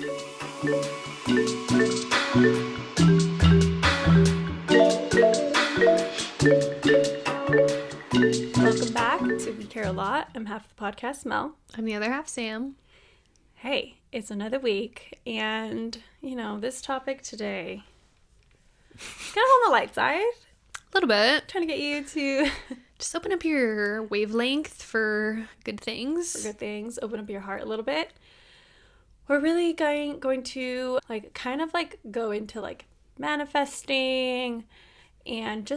Welcome back to We Care a Lot. I'm half the podcast, Mel. I'm the other half, Sam. Hey, it's another week, and, this topic today, kind of on the light side. A little bit. Trying to get you to Just open up your wavelength for good things. Open up your heart a little bit. We're really going to, go into, manifesting and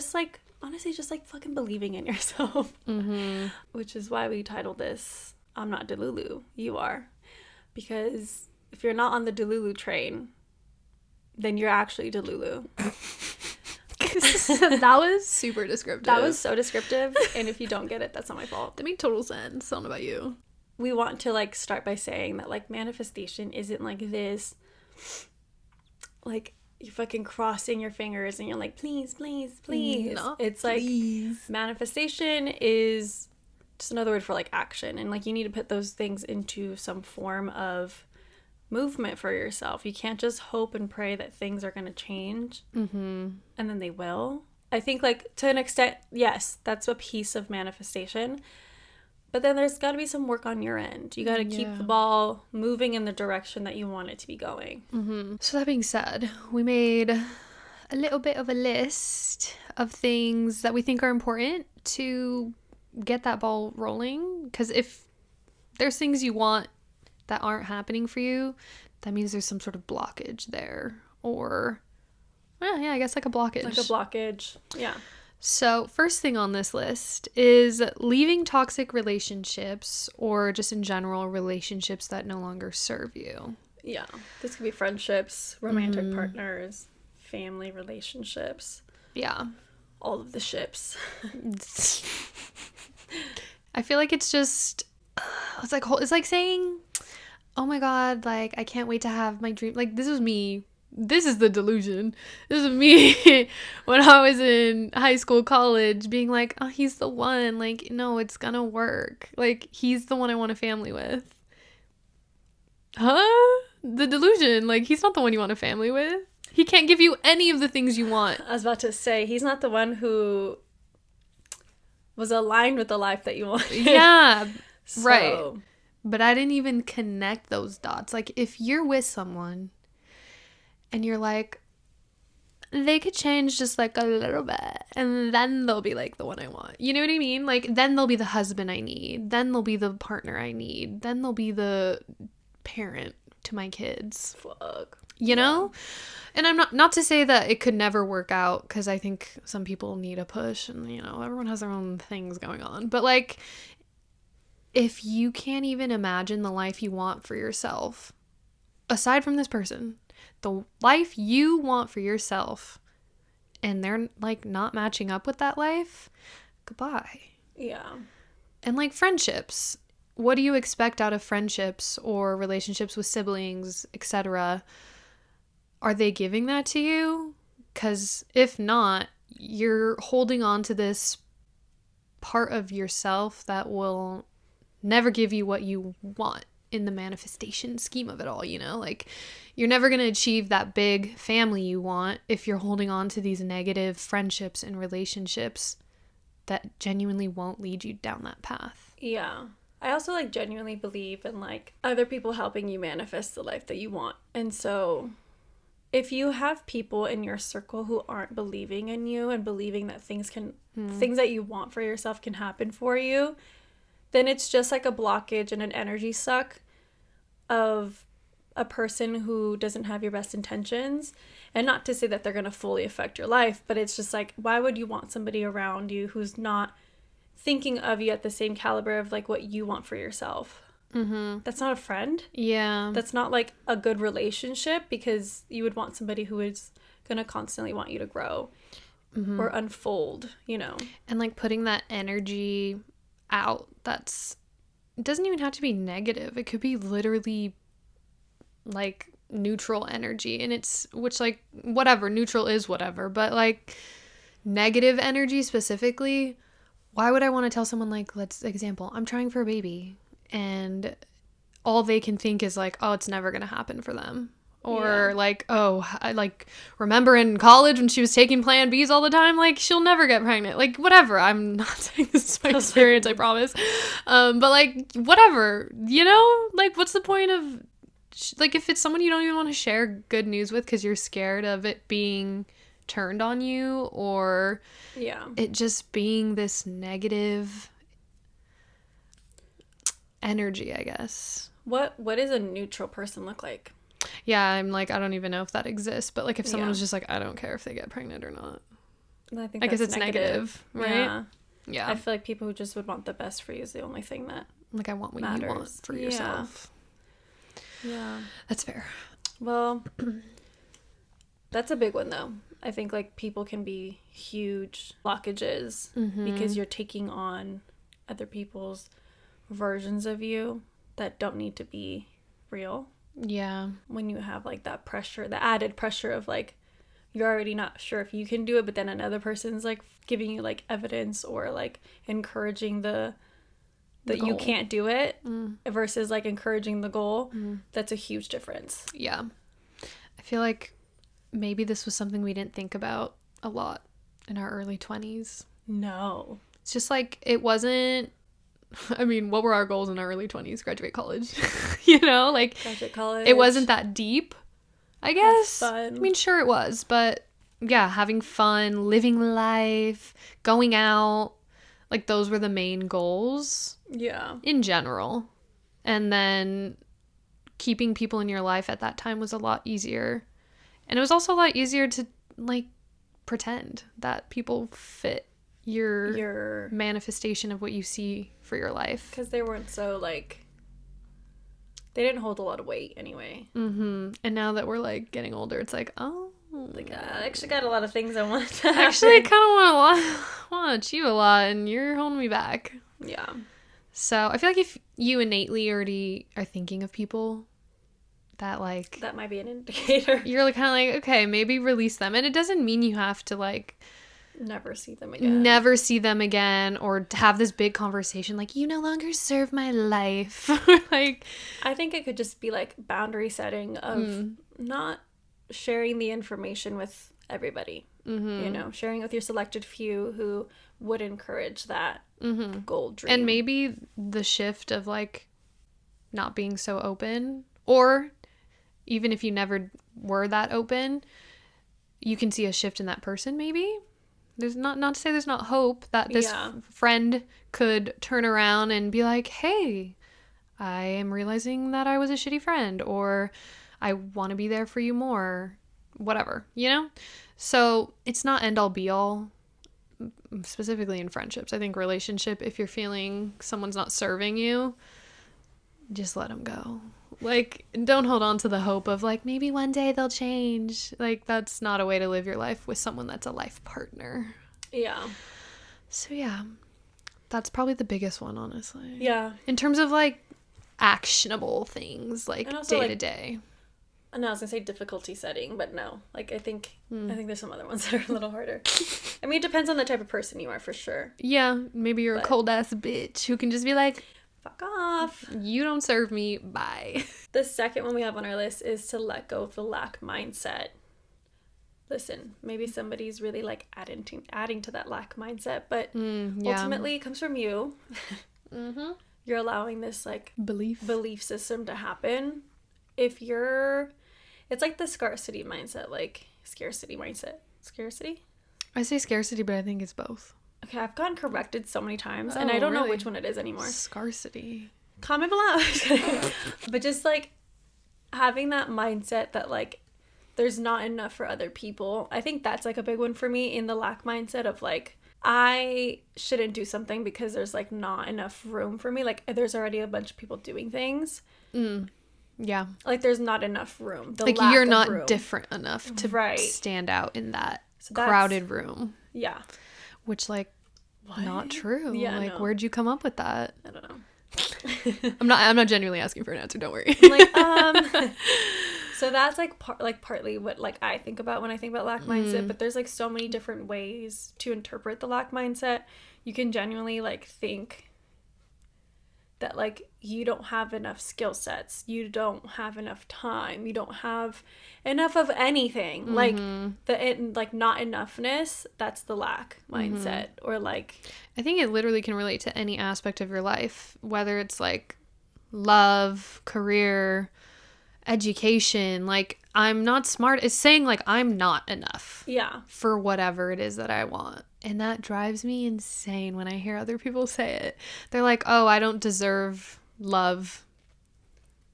honestly, just fucking believing in yourself. Mm-hmm. Which is why we titled this, I'm Not Delulu, You Are. Because if you're not on the Delulu train, then you're actually Delulu. That was super descriptive. That was so descriptive, and if you don't get it, that's not my fault. That made total sense. Something about you. We want to, start by saying that, manifestation isn't this, you're fucking crossing your fingers and you're like, please, please, please. No, it's please. Manifestation is just another word for action, and you need to put those things into some form of movement for yourself. You can't just hope and pray that things are going to change, mm-hmm. and then they will. I think to an extent, yes, that's a piece of manifestation, but then there's got to be some work on your end. You got to keep the ball moving in the direction that you want it to be going. Mm-hmm. So that being said, we made a little bit of a list of things that we think are important to get that ball rolling, because if there's things you want that aren't happening for you, that means there's some sort of blockage there, or I guess a blockage. Yeah. So first thing on this list is leaving toxic relationships, or just in general relationships that no longer serve you. Yeah, this could be friendships, romantic partners, family relationships. Yeah, all of the ships. I feel like it's just, it's like saying, oh my God, I can't wait to have my dream. This is me. This is the delusion. This is me when I was in high school, college, being like, oh, he's the one. No, it's gonna work. He's the one I want a family with. Huh? The delusion. He's not the one you want a family with. He can't give you any of the things you want. I was about to say, he's not the one who was aligned with the life that you want. Yeah, right. But I didn't even connect those dots. If you're with someone and you're like, they could change just a little bit, and then they'll be the one I want. You know what I mean? Then they'll be the husband I need. Then they'll be the partner I need. Then they'll be the parent to my kids. Fuck. You know? And I'm not to say that it could never work out, because I think some people need a push, and, everyone has their own things going on. But, if you can't even imagine the life you want for yourself, aside from this person, the life you want for yourself, and they're, not matching up with that life, goodbye. Yeah. And, friendships. What do you expect out of friendships or relationships with siblings, etc.? Are they giving that to you? Because if not, you're holding on to this part of yourself that will never give you what you want in the manifestation scheme of it all, you're never going to achieve that big family you want if you're holding on to these negative friendships and relationships that genuinely won't lead you down that path. Yeah. I also genuinely believe in other people helping you manifest the life that you want. And so if you have people in your circle who aren't believing in you and believing that things that you want for yourself can happen for you, then it's just a blockage and an energy suck of a person who doesn't have your best intentions. And not to say that they're going to fully affect your life, but it's just why would you want somebody around you who's not thinking of you at the same caliber of what you want for yourself? Mm-hmm. That's not a friend. Yeah. That's not a good relationship, because you would want somebody who is going to constantly want you to grow or unfold, And putting that energy out, it doesn't even have to be negative. It could be literally neutral energy, and whatever, neutral is whatever, but negative energy specifically, why would I want to tell someone, let's example, I'm trying for a baby, and all they can think is like, oh, it's never going to happen for them. Or like, oh, I like remember in college when she was taking Plan Bs all the time, like she'll never get pregnant. Like whatever. I'm not saying this is my experience, I promise. But like whatever, you know, like what's the point of like if it's someone you don't even want to share good news with because you're scared of it being turned on you or it just being this negative energy, I guess. What does a neutral person look like? Yeah, I'm like, I don't even know if that exists. But, like, if someone was just like, I don't care if they get pregnant or not. I guess it's negative, right? Yeah. I feel like people who just would want the best for you is the only thing that like, I want what matters. You want for yourself. Yeah. That's fair. Well, that's a big one, though. I think, like, people can be huge blockages because you're taking on other people's versions of you that don't need to be real. Yeah. When you have like that pressure, the added pressure of like you're already not sure if you can do it, but then another person's like giving you like evidence or like encouraging that you can't do it versus like encouraging the goal. That's a huge difference. Yeah. I feel like maybe this was something we didn't think about a lot in our early 20s. No. It's just like it wasn't. I mean, what were our goals in our early 20s? Graduate college. You know, like graduate college. It wasn't that deep, I guess. Fun. I mean, sure it was, but yeah, having fun, living life, going out, like those were the main goals. Yeah. In general. And then keeping people in your life at that time was a lot easier. And it was also a lot easier to like pretend that people fit your manifestation of what you see for your life. Because they weren't so, like, they didn't hold a lot of weight anyway. And now that we're, like, getting older, it's like, oh. Like, I actually got a lot of things I want to happen. Actually, I kind of want to achieve a lot, and you're holding me back. Yeah. So, I feel like if you innately already are thinking of people that, like... That might be an indicator. You're, like, kind of like, okay, maybe release them. And it doesn't mean you have to, like... Never see them again or have this big conversation like you no longer serve my life. Like I think it could just be like boundary setting of not sharing the information with everybody, you know, sharing with your selected few who would encourage that goal dream. And maybe the shift of like not being so open, or even if you never were that open, you can see a shift in that person. Maybe there's not to say there's not hope that this friend could turn around and be like, hey, I am realizing that I was a shitty friend, or I want to be there for you more, whatever, you know? So it's not end all be all, specifically in friendships. I think relationship, if you're feeling someone's not serving you, just let them go. Like, don't hold on to the hope of, like, maybe one day they'll change. Like, that's not a way to live your life with someone that's a life partner. Yeah. So, yeah. That's probably the biggest one, honestly. Yeah. In terms of, like, actionable things, like, day to day. I know I was going to say difficulty setting, but no. Like, I think there's some other ones that are a little harder. I mean, it depends on the type of person you are, for sure. Yeah. Maybe you're a cold-ass bitch who can just be like... Fuck off. You don't serve me. Bye. The second one we have on our list is to let go of the lack mindset. Listen, maybe somebody's really like adding to that lack mindset, but ultimately it comes from you. You're allowing this like belief system to happen. It's like the scarcity mindset, like scarcity mindset. Scarcity? I say scarcity, but I think it's both. Okay, I've gotten corrected so many times, and I don't know which one it is anymore. Scarcity. Comment below. But just, like, having that mindset that, like, there's not enough for other people. I think that's, like, a big one for me in the lack mindset of, like, I shouldn't do something because there's, like, not enough room for me. Like, there's already a bunch of people doing things. Yeah. Like, there's not enough room. Like, you're not different enough to stand out in that crowded room. Yeah. Which, like, what? Not true. Yeah, like, where'd you come up with that? I don't know. I'm not genuinely asking for an answer. Don't worry. Like, so that's like partly what like I think about when I think about lack mindset. But there's like so many different ways to interpret the lack mindset. You can genuinely like think that like you don't have enough skill sets, you don't have enough time, you don't have enough of anything. Like like not enoughness, that's the lack mindset. Or like, I think it literally can relate to any aspect of your life, whether it's like love, career, education. Like, I'm not smart. It's saying like I'm not enough. Yeah. For whatever it is that I want. And that drives me insane when I hear other people say it. They're like, oh, I don't deserve love.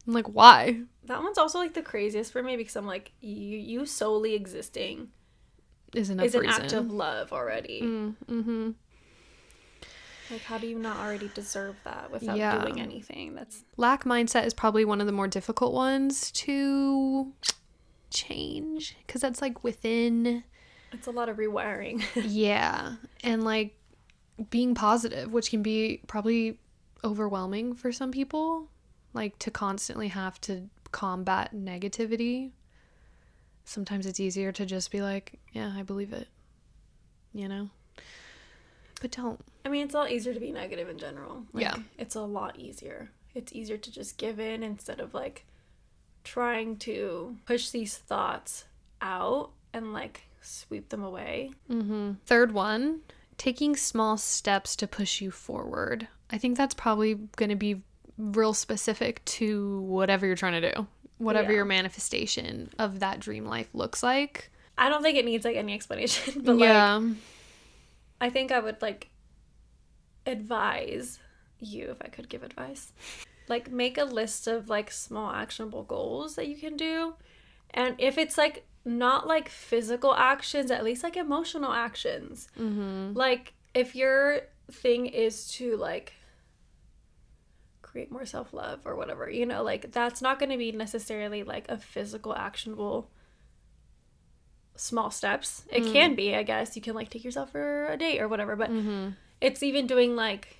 I'm like, why? That one's also like the craziest for me, because I'm like, you solely existing is an act of love already. Mm-hmm. Like, how do you not already deserve that without doing anything? That's lack mindset is probably one of the more difficult ones to change, because that's like within. It's a lot of rewiring. Yeah. And like being positive, which can be probably overwhelming for some people, like to constantly have to combat negativity. Sometimes it's easier to just be like, yeah, I believe it, you know? But don't. I mean, it's a lot easier to be negative in general. Like, yeah. It's a lot easier. It's easier to just give in instead of like trying to push these thoughts out and like sweep them away. Mm-hmm. Third one, taking small steps to push you forward. I think that's probably going to be real specific to whatever you're trying to do, whatever your manifestation of that dream life looks like. I don't think it needs like any explanation, but like, I think I would like advise you, if I could give advice, like make a list of like small actionable goals that you can do. And if it's like not like physical actions, at least like emotional actions. Mm-hmm. Like if your thing is to like create more self-love or whatever, you know, like that's not going to be necessarily like a physical actionable small steps. It can be, I guess. You can like take yourself for a date or whatever, but it's even doing like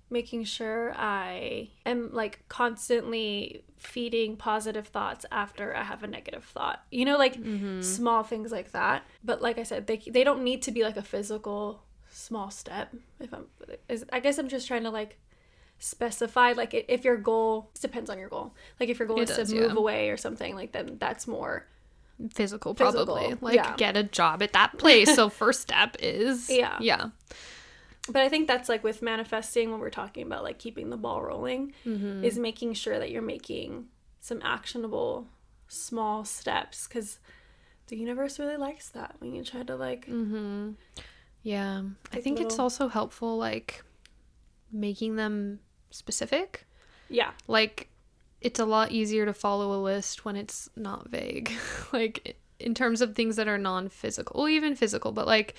making sure I am like constantly feeding positive thoughts after I have a negative thought, you know, like small things like that. But like I said, they don't need to be like a physical small step. I guess I'm just trying to like specify, like if your goal, it depends on your goal, like if your goal is to move away or something, like then that's more physical probably, like get a job at that place. So first step is but I think that's like with manifesting, when we're talking about like keeping the ball rolling, is making sure that you're making some actionable small steps, because the universe really likes that when you try to like I think it's also helpful like making them specific. Like it's a lot easier to follow a list when it's not vague. Like in terms of things that are non-physical, or even physical, but like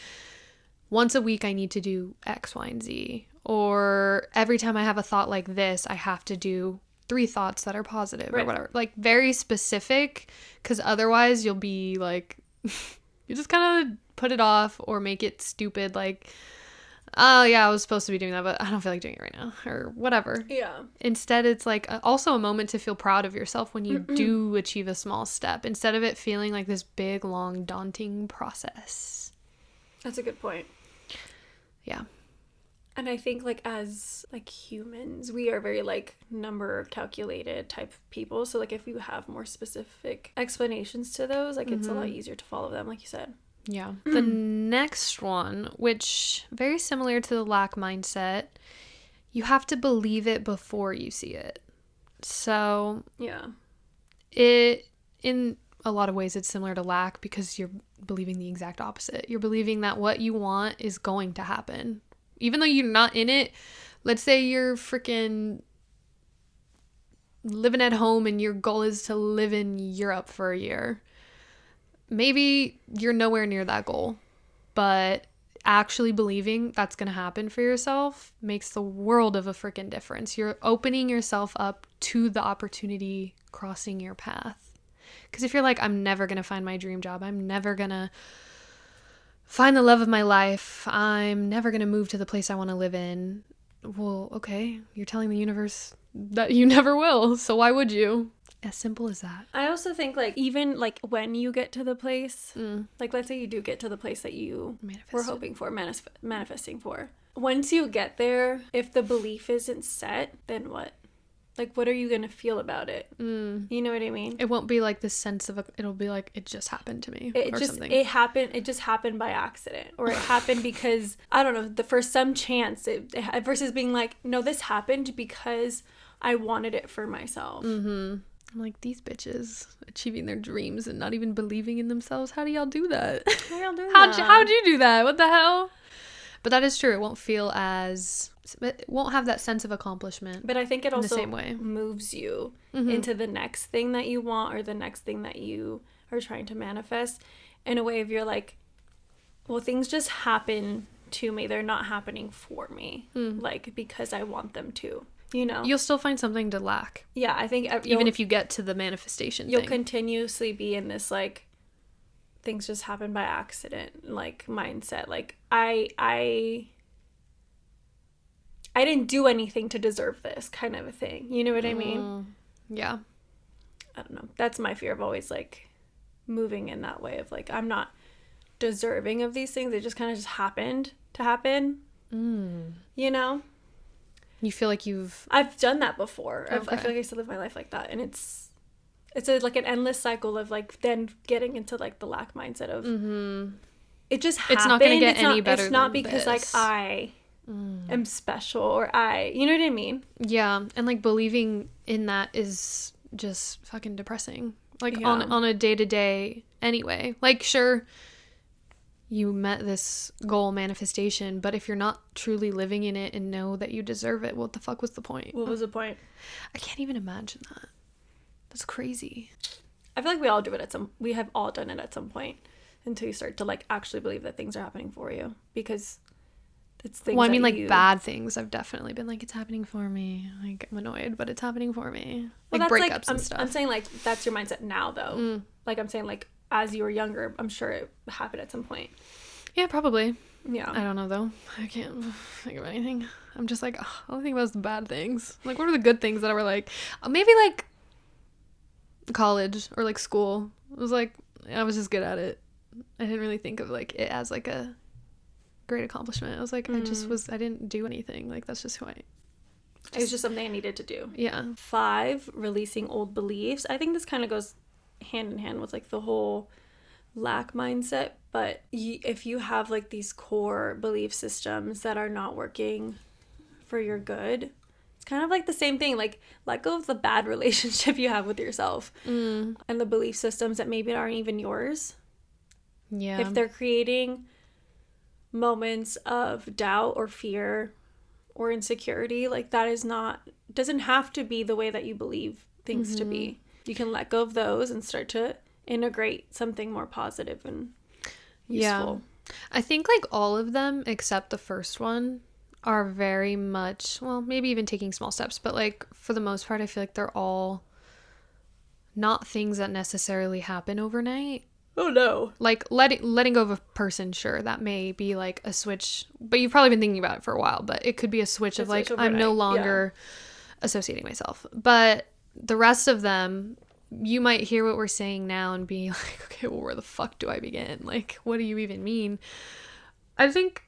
once a week I need to do X, Y, and Z. Or every time I have a thought like this, I have to do 3 thoughts that are positive or whatever. Like very specific, because otherwise you'll be like, you just kind of put it off or make it stupid. Like, oh yeah, I was supposed to be doing that, but I don't feel like doing it right now or whatever. Yeah. Instead, it's like also a moment to feel proud of yourself when you do achieve a small step, instead of it feeling like this big, long, daunting process. That's a good point. Yeah. And I think like as like humans, we are very like number calculated type of people. So like if you have more specific explanations to those, like it's a lot easier to follow them, like you said. Yeah. The next one, which very similar to the lack mindset, you have to believe it before you see it. So it, in a lot of ways, it's similar to lack, because you're believing the exact opposite. You're believing that what you want is going to happen. Even though you're not in it, let's say you're freaking living at home and your goal is to live in Europe for a year. Maybe you're nowhere near that goal, but actually believing that's going to happen for yourself makes the world of a freaking difference. You're opening yourself up to the opportunity crossing your path. Because if you're like, I'm never going to find my dream job, I'm never going to find the love of my life, I'm never going to move to the place I want to live in. Well, okay, you're telling the universe that you never will, so why would you? As simple as that. I also think like even like when you get to the place, like let's say you do get to the place that you were hoping for, manifesting for, once you get there, if the belief isn't set, then what? Like, what are you going to feel about it? You know what I mean? It won't be like this sense of, it'll be like, it just happened to me something. It just happened by accident. Or it happened because, I don't know, for some chance, versus being like, no, this happened because I wanted it for myself. I'm like, these bitches achieving their dreams and not even believing in themselves. How do y'all do that? How y'all do that? How'd you do that? What the hell? But that is true. It won't feel it won't have that sense of accomplishment. But I think it also the same way. moves you into the next thing that you want, or the next thing that you are trying to manifest, in a way of you're like, well, things just happen to me. They're not happening for me, like, because I want them to, you know? You'll still find something to lack. Yeah, I think even if you get to the manifestation you'll thing. continuously be in this, like, things just happen by accident, like, mindset. Like, I didn't do anything to deserve this, kind of a thing. You know what I mean? Yeah. I don't know. That's my fear of always, like, moving in that way of, like, I'm not deserving of these things. They just kind of just happened to happen. You know? You feel like I've done that before. Okay. I feel like I used to live my life like that. And it's like an endless cycle of, like, then getting into, like, the lack mindset of it just happened. It's not going to get any better. It's not than because this. like I am special, or you know what I mean? Yeah, and like believing in that is just fucking depressing. Like Yeah. on a day-to-day anyway. Like, sure, you met this goal manifestation, but if you're not truly living in it and know that you deserve it, what the fuck was the point? What was the point? I can't even imagine that. That's crazy. I feel like we have all done it at some point, until you start to, like, actually believe that things are happening for you, because it's things. Well, I mean, like, bad things. I've definitely been like, it's happening for me. Like, I'm annoyed, but it's happening for me. Like, that's breakups like, and stuff. I'm saying, like, that's your mindset now, though. Like, I'm saying, like, as you were younger, I'm sure it happened at some point. Yeah, probably. Yeah. I don't know, though. I can't think of anything. I'm just like, all I think about is the bad things. Like, what are the good things that were like, maybe like college or like school. It was like, I was just good at it. I didn't really think of like it as like a great accomplishment. I was like, I didn't do anything. Like, that's just who I am. It was just something I needed to do. Yeah. 5, releasing old beliefs. I think this kind of goes hand in hand with, like, the whole lack mindset. But if you have, like, these core belief systems that are not working for your good, it's kind of like the same thing. Like, let go of the bad relationship you have with yourself and the belief systems that maybe aren't even yours. Yeah. If they're creating moments of doubt or fear or insecurity, like, that doesn't have to be the way that you believe things to be. You can let go of those and start to integrate something more positive and useful. Yeah. I think, like, all of them except the first one are very much, well, maybe even taking small steps, but, like, for the most part, I feel like they're all not things that necessarily happen overnight. Oh no. Like, letting go of a person, sure, that may be like a switch, but you've probably been thinking about it for a while, but it could be a switch of like, I'm no longer associating myself. But the rest of them, you might hear what we're saying now and be like, okay, well, where the fuck do I begin? Like, what do you even mean? I think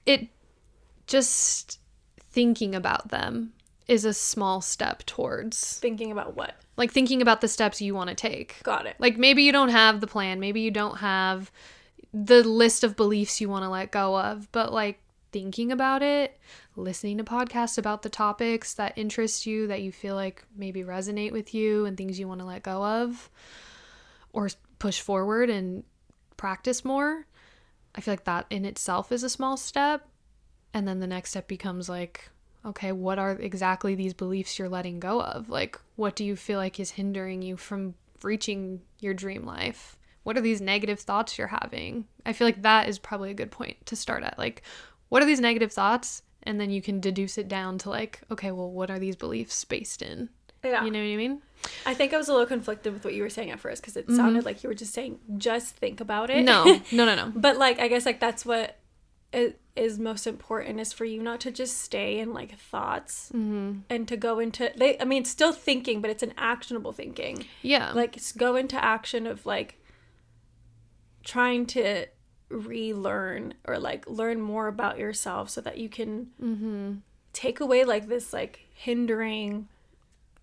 just thinking about them is a small step towards Thinking about what? Like, thinking about the steps you want to take. Got it. Like, maybe you don't have the plan. Maybe you don't have the list of beliefs you want to let go of. But, like, thinking about it, listening to podcasts about the topics that interest you, that you feel like maybe resonate with you, and things you want to let go of or push forward and practice more. I feel like that in itself is a small step. And then the next step becomes like, okay, what are exactly these beliefs you're letting go of? Like, what do you feel like is hindering you from reaching your dream life? What are these negative thoughts you're having? I feel like that is probably a good point to start at. Like, what are these negative thoughts? And then you can deduce it down to like, okay, well, what are these beliefs based in? Yeah. You know what I mean? I think I was a little conflicted with what you were saying at first, because it sounded like you were just saying, just think about it. No. But, like, I guess, like, that's what is most important, is for you not to just stay in, like, thoughts and to go into, it's still thinking, but it's an actionable thinking. Yeah. Like, go into action of, like, trying to relearn or like learn more about yourself so that you can take away like this like hindering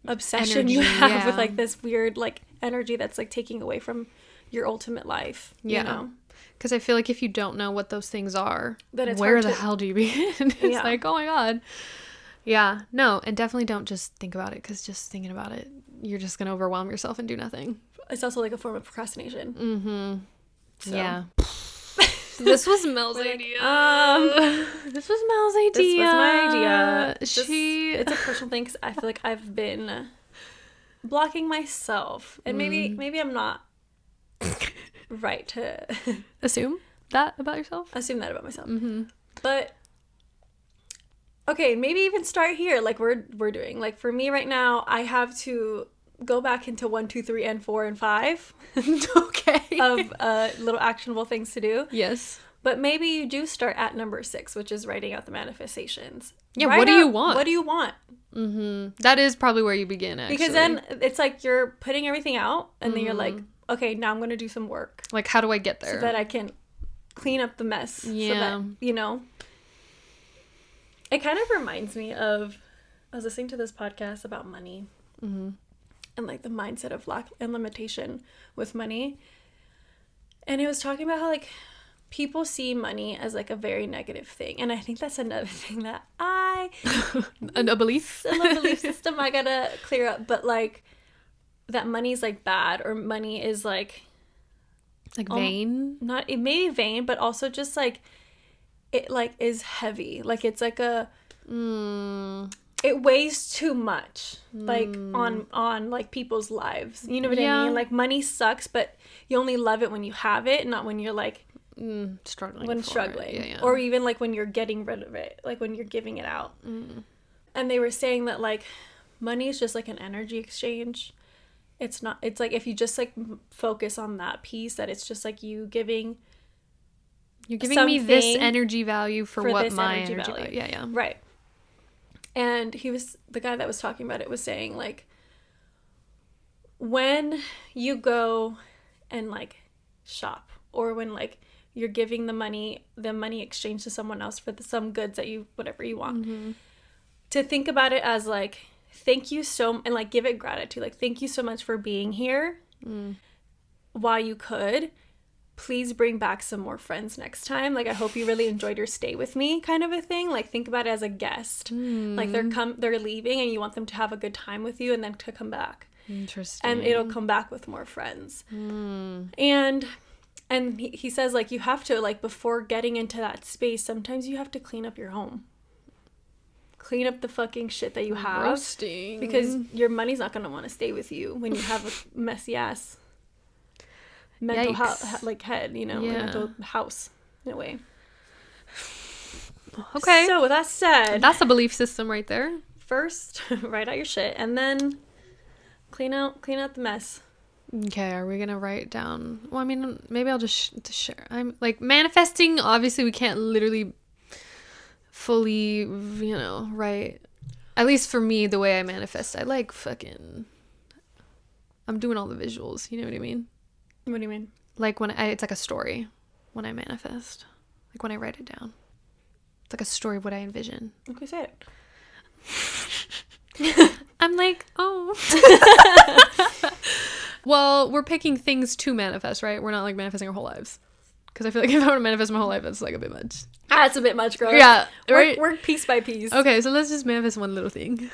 obsession Energy, you have yeah. with like this weird like energy that's like taking away from your ultimate life. Yeah. You know? Because I feel like if you don't know what those things are, Then it's where hard the to- hell do you begin? It's Yeah. like, oh my God. Yeah. No, and definitely don't just think about it, because just thinking about it, you're just going to overwhelm yourself and do nothing. It's also like a form of procrastination. Mm-hmm. So. Yeah. This was Mel's idea. This was Mel's idea. This was my idea. It's a personal thing because I feel like I've been blocking myself, and maybe I'm not right to assume that about yourself. Assume that about myself. But okay, maybe even start here, like we're doing. Like for me right now, I have to go back into 1, 2, 3, and 4, and 5. Okay. Of little actionable things to do. Yes. But maybe you do start at number 6, which is writing out the manifestations. Yeah, what do you want? What do you want? That is probably where you begin, actually. Because then it's like you're putting everything out, and then you're like, okay, now I'm going to do some work. Like, how do I get there? So that I can clean up the mess. Yeah. So that, you know. It kind of reminds me of, I was listening to this podcast about money. And like the mindset of lack and limitation with money. And it was talking about how like people see money as like a very negative thing. And I think that's another thing that a belief system I gotta clear up. But like that money's like bad, or money is like vain. Not, it may be vain, but also just like it like is heavy. Like it's like a it weighs too much, like on like people's lives. You know what I mean? Like money sucks, but you only love it when you have it, not when you're like struggling. When struggling, or even like when you're getting rid of it, like when you're giving it out. And they were saying that like money is just like an energy exchange. It's not. It's like if you just like focus on that piece, that it's just like you're giving me this energy value for what my energy value. Yeah. Right. And the guy that was talking about it was saying, like, when you go and, like, shop, or when, like, you're giving the money exchange to someone else for some goods that whatever you want, to think about it as, like, thank you and, like, give it gratitude. Like, thank you so much for being here while you could. Please bring back some more friends next time. Like, I hope you really enjoyed your stay with me, kind of a thing. Like, think about it as a guest. Like, they're leaving, and you want them to have a good time with you, and then to come back. Interesting. And it'll come back with more friends. And he says, like, you have to, like, before getting into that space, sometimes you have to clean up your home. Clean up the fucking shit that you have. Roasting. Because your money's not going to want to stay with you when you have a messy ass mental head, you know, mental house in a way. Okay. So with that said, that's a belief system right there. First, write out your shit, and then clean out the mess. Okay, are we gonna write down? Well, I mean, maybe I'll just share. I'm like manifesting. Obviously, we can't literally fully, write. At least for me, the way I manifest, I like fucking. I'm doing all the visuals. You know what I mean? What do you mean? Like it's like a story when I manifest. Like when I write it down. It's like a story of what I envision. Okay, say it. I'm like, oh. Well, we're picking things to manifest, right? We're not like manifesting our whole lives. Because I feel like if I were to manifest my whole life, that's like a bit much. That's a bit much, girl. Yeah, right? Work piece by piece. Okay, so let's just manifest one little thing.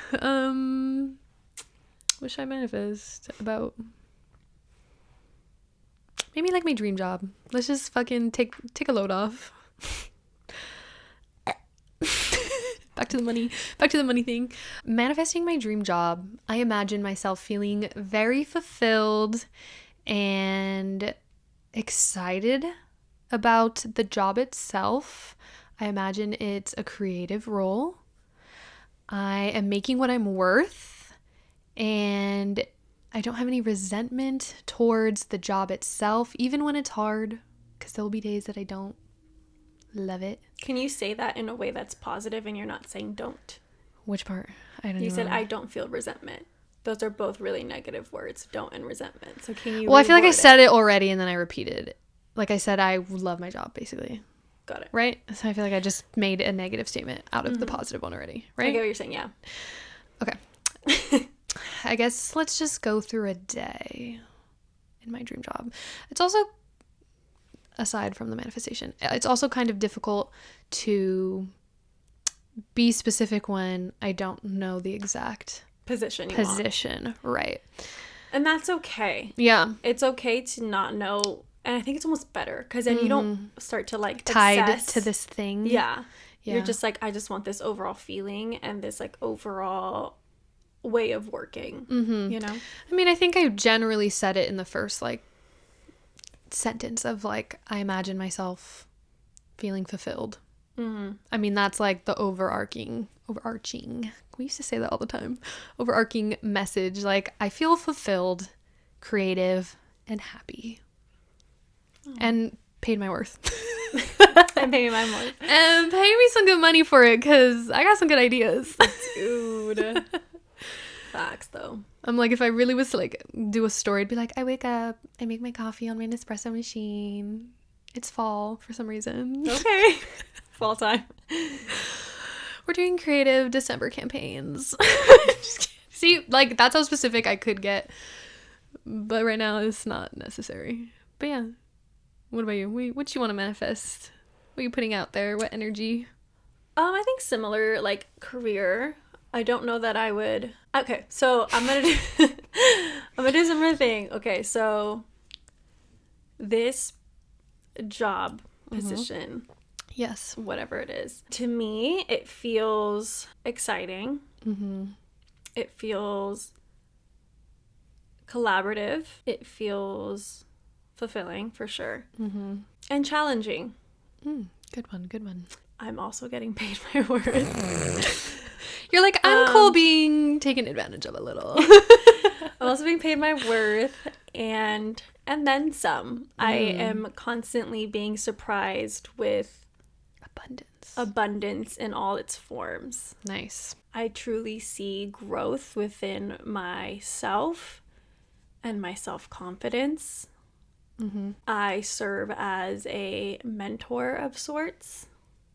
What should I manifest about? Maybe like my dream job. Let's just fucking take a load off. Back to the money thing. Manifesting my dream job. I imagine myself feeling very fulfilled and excited about the job itself. I imagine it's a creative role. I am making what I'm worth, and I don't have any resentment towards the job itself, even when it's hard, because there'll be days that I don't love it. Can you say that in a way that's positive and you're not saying don't? Which part? I don't know. You said, I don't feel resentment. Those are both really negative words, don't and resentment. So can you Well, I feel like I said it already and then I repeated it. like I said, I love my job, basically. Got it. Right? So I feel like I just made a negative statement out of the positive one already, right? I get what you're saying, yeah. Okay. I guess let's just go through a day in my dream job. It's also, aside from the manifestation, it's also kind of difficult to be specific when I don't know the exact position. Right. And that's okay. Yeah. It's okay to not know. And I think it's almost better because then you don't start to like tied obsess. to this thing. Yeah. You're just like, I just want this overall feeling and this like overall way of working, you know? I mean, I think I generally said it in the first like sentence of like, I imagine myself feeling fulfilled. I mean, that's like the overarching, we used to say that all the time, overarching message. Like, I feel fulfilled, creative, and happy. And paid my worth. And pay me my worth. And pay me some good money for it, because I got some good ideas. Dude. Facts, though. I'm like, if I really was to like do a story, I'd be like, I wake up, I make my coffee on my Nespresso machine. It's fall for some reason. Okay. Fall time. We're doing creative December campaigns. See, like, that's how specific I could get. But right now, it's not necessary. But yeah. What about you? What you want to manifest? What are you putting out there? What energy? I think similar, like, career. I don't know that I would... Okay, so I'm gonna do... I'm gonna do similar thing. Okay, so... This job position... Yes. Whatever it is. To me, it feels exciting. It feels collaborative. It feels fulfilling, for sure. And challenging. Good one. I'm also getting paid my worth. You're like, I'm cool being taken advantage of a little. I'm also being paid my worth and then some. I am constantly being surprised with abundance in all its forms. Nice. I truly see growth within myself and my self-confidence. I serve as a mentor of sorts.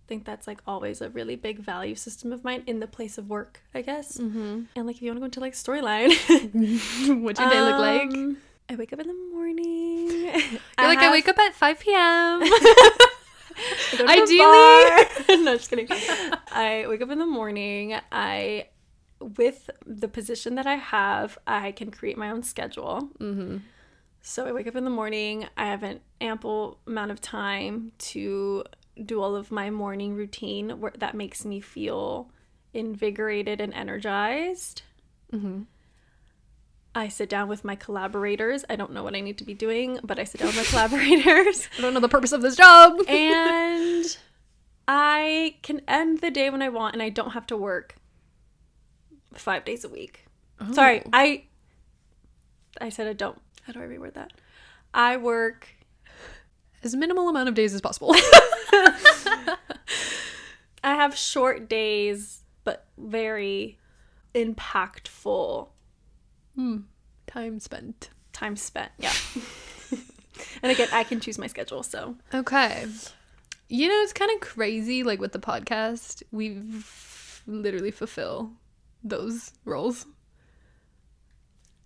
I think that's like always a really big value system of mine in the place of work, I guess. And like, if you want to go into like storyline, what's your day look like? I wake up in the morning. I wake up at 5 p.m. Ideally. No, just kidding. I wake up in the morning. With the position that I have, I can create my own schedule. So I wake up in the morning. I have an ample amount of time to do all of my morning routine that makes me feel invigorated and energized. I sit down with my collaborators. I don't know what I need to be doing, but I sit down with my collaborators. I don't know the purpose of this job. And I can end the day when I want, and I don't have to work 5 days a week. Oh. Sorry, I said I don't. How do I reword that? I work as minimal amount of days as possible. I have short days, but very impactful. Time spent, yeah. And again, I can choose my schedule, so. Okay. You know, it's kind of crazy, like with the podcast, we literally fulfill those roles.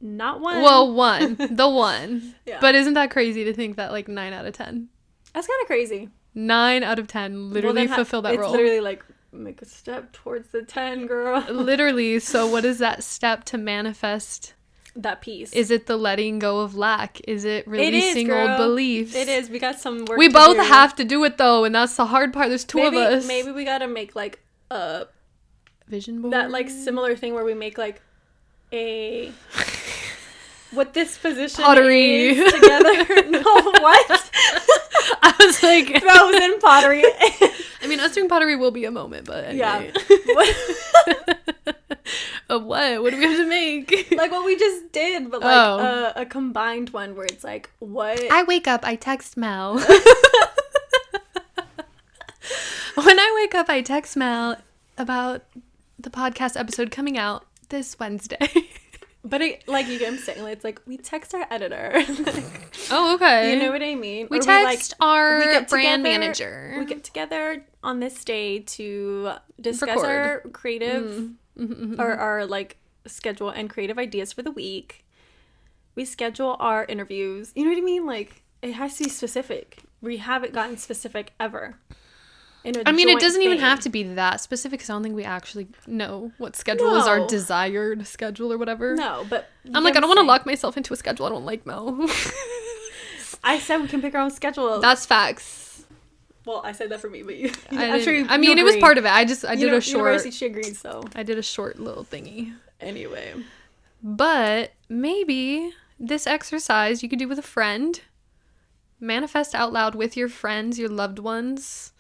Not one. Well, the one. Yeah. But isn't that crazy to think that like 9 out of 10? That's kind of crazy. 9 out of 10 literally fulfill that role. It's literally like, make a step towards the 10, girl. Literally. So what is that step to manifest? That piece. Is it the letting go of lack? Is it releasing old beliefs? It is. We got some work we to both do. have to do it though, and that's the hard part. There's two of us. Maybe we gotta make like a vision board. That like similar thing where we make like a what this position pottery is together. No, what? I was like frozen pottery. I mean, us doing pottery will be a moment, but anyway. Yeah. What? What do we have to make? Like what we just did, but like a combined one where it's like, what? I wake up, I text Mel. When I wake up, I text Mel about the podcast episode coming out this Wednesday. But like you get what I'm saying, like, it's like we text our editor. Oh, okay. You know what I mean? We Or text our we get brand together- manager. We get together on this day to discuss Record. our creative or our like schedule and creative ideas for the week. We schedule our interviews. You know what I mean? Like, it has to be specific. We haven't gotten specific ever. I mean, it doesn't even have to be that specific because I don't think we actually know what schedule is our No. desired schedule or whatever. No, but I'm like, I don't want to lock myself into a schedule I don't like, Mel. I said we can pick our own schedule. That's facts. Well, I said that for me, but you, I I'm sure you, I mean, you it was agree. part of it. I did a short. University, she agreed, so. I did a short little thingy. Anyway. But maybe this exercise you could do with a friend. Manifest out loud with your friends, your loved ones,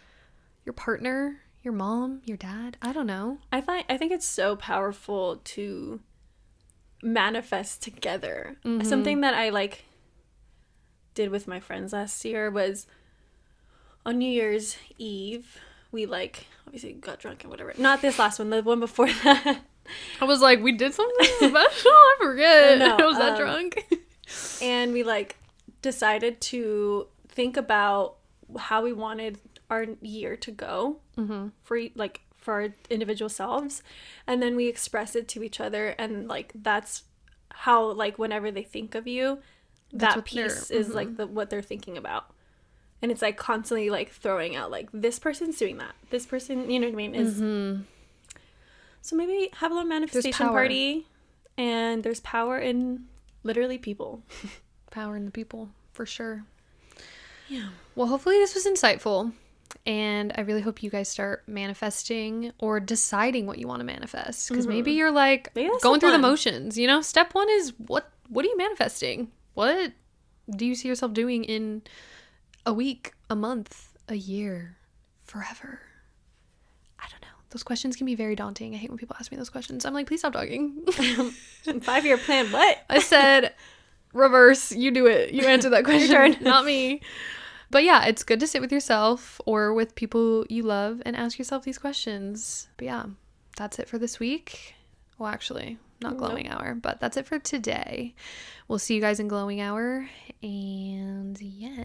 your partner, your mom, your dad. I don't know. I think it's so powerful to manifest together. Mm-hmm. Something that I like did with my friends last year was on New Year's Eve, we like obviously got drunk and whatever. Not this last one, the one before that. I was like, we did something special? I forget. No, I was that drunk. And we like decided to think about how we wanted our year to go for our individual selves, and then we express it to each other, and like that's how, like, whenever they think of you, That's that what they're- piece is like what they're thinking about. And it's like constantly like throwing out like, this person's doing that, this person, you know what I mean, is so maybe have a little manifestation power. party. And there's power in literally people. Power in the people, for sure. Yeah. Well, hopefully this was insightful. And I really hope you guys start manifesting or deciding what you want to manifest. Because maybe you're like Maybe that's going through the step one. motions. You know, step one is what are you manifesting? What do you see yourself doing in a week, a month, a year, forever? I don't know. Those questions can be very daunting. I hate when people ask me those questions. I'm like, please stop talking. 5-year plan, what? I said, reverse, you do it. You answer that question, turn. not me. But yeah, it's good to sit with yourself or with people you love and ask yourself these questions. But yeah, that's it for this week. Well, actually, not glowing hour, but that's it for today. We'll see you guys in glowing hour. And yeah.